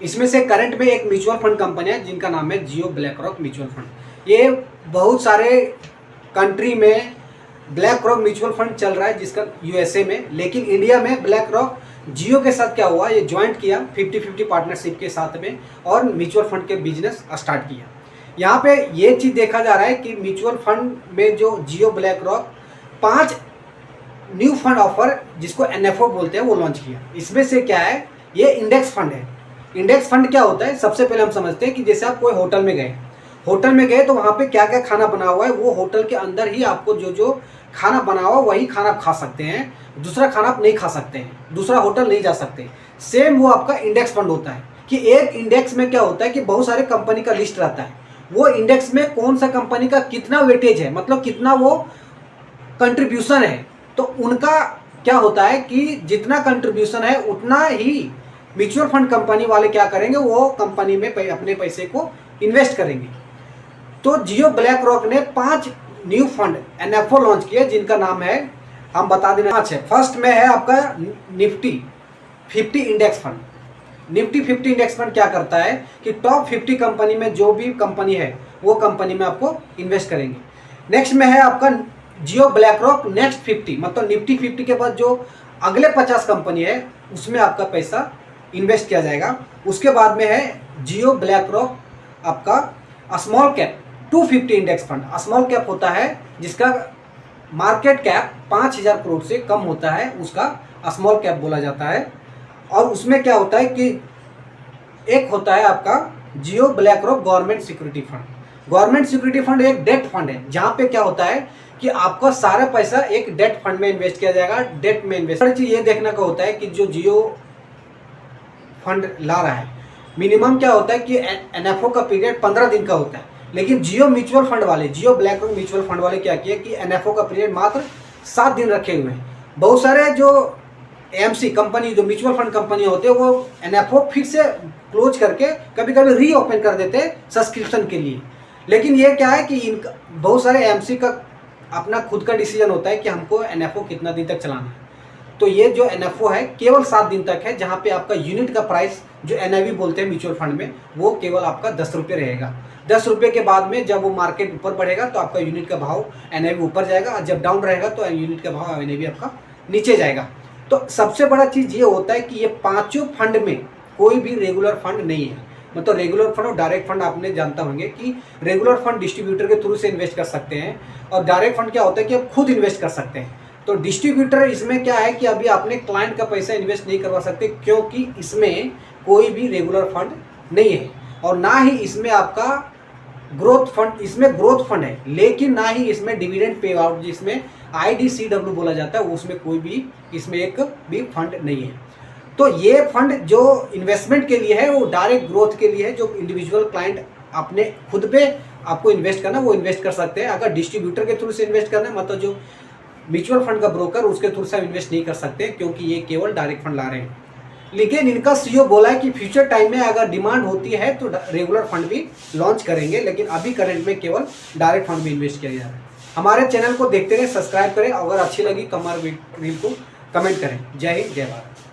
इसमें से करंट में एक म्यूचुअल फंड कंपनी है जिनका नाम है जियो ब्लैक रॉक म्यूचुअल फंड। ये बहुत सारे कंट्री में ब्लैक रॉक म्यूचुअल फंड चल रहा है जिसका यूएसए में, लेकिन इंडिया में ब्लैक रॉक जियो के साथ क्या हुआ, ये ज्वाइंट किया 50-50 पार्टनरशिप के साथ में और म्यूचुअल फंड के बिजनेस स्टार्ट किया। यहाँ पे ये चीज़ देखा जा रहा है कि म्यूचुअल फंड में जो Jio BlackRock 5 new fund offer जिसको एनएफओ बोलते हैं वो लॉन्च किया। इसमें से क्या है, ये इंडेक्स फंड है। इंडेक्स फंड क्या होता है, सबसे पहले हम समझते हैं कि जैसे आप कोई होटल में गए तो वहाँ पे क्या क्या खाना बना हुआ है, वो होटल के अंदर ही आपको जो जो खाना बना हुआ वही खाना आप खा सकते हैं, दूसरा खाना आप नहीं खा सकते हैं, दूसरा होटल नहीं जा सकते। सेम वो आपका इंडेक्स फंड होता है कि एक इंडेक्स में क्या होता है कि बहुत सारे कंपनी का लिस्ट रहता है, वो इंडेक्स में कौन सा कंपनी का कितना वेटेज है, मतलब कितना वो कंट्रीब्यूशन है, तो उनका क्या होता है कि जितना कंट्रीब्यूशन है उतना ही म्यूचुअल फंड कंपनी वाले क्या करेंगे, वो कंपनी में अपने पैसे को इन्वेस्ट करेंगे। तो जियो ब्लैक रॉक ने 5 न्यू फंड एनएफओ लॉन्च किए जिनका नाम है, हम बता देना 5 है। फर्स्ट में है आपका Nifty 50 index fund. Nifty 50 index fund क्या करता है कि टॉप 50 कंपनी में जो भी कंपनी है वो कंपनी में आपको इन्वेस्ट करेंगे। नेक्स्ट में है आपका जियो ब्लैक रॉक नेक्स्ट 50, मतलब निफ्टी 50 के बाद जो अगले 50 कंपनी है उसमें आपका पैसा इन्वेस्ट किया जाएगा। उसके बाद में है जियो ब्लैक रॉक आपका small cap 250 index fund. Small cap होता है जिसका मार्केट कैप 5000 करोड़ से कम होता है, उसका स्मॉल कैप बोला जाता है। और उसमें क्या होता है कि एक होता है आपका Jio BlackRock government security fund. Government security fund एक डेट फंड है जहाँ पे क्या होता है कि आपका सारा पैसा एक डेट फंड में इन्वेस्ट किया जाएगा। डेट में इन्वेस्ट चीज़ ये देखने का होता है कि जो जियो फंड ला रहा है मिनिमम क्या होता है कि एनएफओ का पीरियड 15 दिन का होता है, लेकिन जियो म्यूचुअल फंड वाले, जियो ब्लैक रॉक म्यूचुअल फंड वाले क्या किया कि एनएफओ का पीरियड मात्र 7 दिन रखे हुए हैं। बहुत सारे जो एएमसी कंपनी, जो म्यूचुअल फंड कंपनी होते हैं, वो एनएफओ फिर से क्लोज करके कभी कभी रीओपन कर देते हैं सब्सक्रिप्शन के लिए। लेकिन ये क्या है कि इनका बहुत सारे एएमसी का अपना खुद का डिसीजन होता है कि हमको एनएफओ कितना दिन तक चलाना है। तो ये जो एनएफओ है केवल 7 दिन तक है, जहाँ पे आपका यूनिट का प्राइस जो एनआईवी बोलते हैं म्यूचुअल फंड में, वो केवल आपका 10 रुपये रहेगा। 10 रुपये के बाद में जब वो मार्केट ऊपर बढ़ेगा तो आपका यूनिट का भाव एनआईवी ऊपर जाएगा, और जब डाउन रहेगा तो यूनिट का भाव एनआईवी आपका नीचे जाएगा। तो सबसे बड़ा चीज़ ये होता है कि ये 5 फंड में कोई भी रेगुलर फंड नहीं है। मतलब रेगुलर फंड और डायरेक्ट फंड आपने जानता होंगे कि रेगुलर फंड डिस्ट्रीब्यूटर के थ्रू से इन्वेस्ट कर सकते हैं, और डायरेक्ट फंड क्या होता है कि आप खुद इन्वेस्ट कर सकते हैं। तो डिस्ट्रीब्यूटर इसमें क्या है कि अभी आपने क्लाइंट का पैसा इन्वेस्ट नहीं करवा सकते, क्योंकि इसमें कोई भी रेगुलर फंड नहीं है, और ना ही इसमें आपका ग्रोथ फंड, इसमें ग्रोथ फंड है लेकिन ना ही इसमें डिविडेंड पे आउट जिसमें IDCW बोला जाता है, उसमें कोई भी इसमें एक भी फंड नहीं है। तो ये फंड जो इन्वेस्टमेंट के लिए है वो डायरेक्ट ग्रोथ के लिए है, जो इंडिविजुअल क्लाइंट अपने खुद पे आपको इन्वेस्ट करना वो इन्वेस्ट कर सकते हैं। अगर डिस्ट्रीब्यूटर के थ्रू से इन्वेस्ट करना है, मतलब जो म्यूचुअल फंड का ब्रोकर, उसके थ्रू से इन्वेस्ट नहीं कर सकते, क्योंकि ये केवल डायरेक्ट फंड ला रहे हैं। लेकिन इनका सीईओ बोला है कि फ्यूचर टाइम में अगर डिमांड होती है तो रेगुलर फंड भी लॉन्च करेंगे, लेकिन अभी करंट में केवल डायरेक्ट फंड में इन्वेस्ट किया जा रहा है। हमारे चैनल को देखते रहे, सब्सक्राइब करें, अगर अच्छी लगी तो हमारे रील को कमेंट करें। जय हिंद, जय भारत।